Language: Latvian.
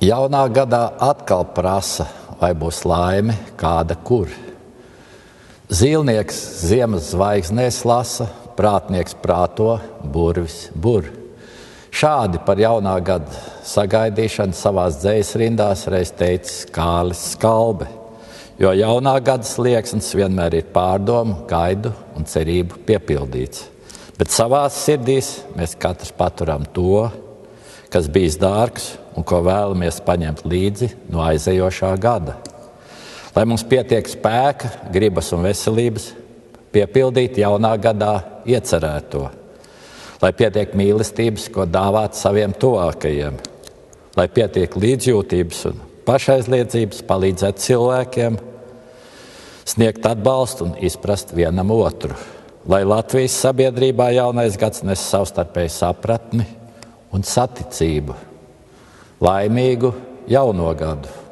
Jaunā gadā atkal prasa, vai būs laime, kāda kur. Zīlnieks ziemas zvaigznēs lasa, prātnieks prāto, burvis bur. Šādi par jaunā gada sagaidīšanu savās dzejas rindās reiz teicis Kārlis Skalbe, jo jaunā gada slieksnis vienmēr ir pārdomu, gaidu un cerību piepildīts. Bet savās sirdīs mēs katrs paturam to, kas bijis dārgs un ko vēlamies paņemt līdzi no aizejošā gada. Lai mums pietiek spēka, gribas un veselības piepildīt jaunā gadā iecerēto. Lai pietiek mīlestības, ko dāvāt saviem tuvākajiem. Lai pietiek līdzjūtības un pašaizliedzības palīdzēt cilvēkiem, sniegt atbalstu un izprast vienam otru. Lai Latvijas sabiedrībā jaunais gads nes savstarpēju sapratni un saticību. Laimīgu jauno gadu!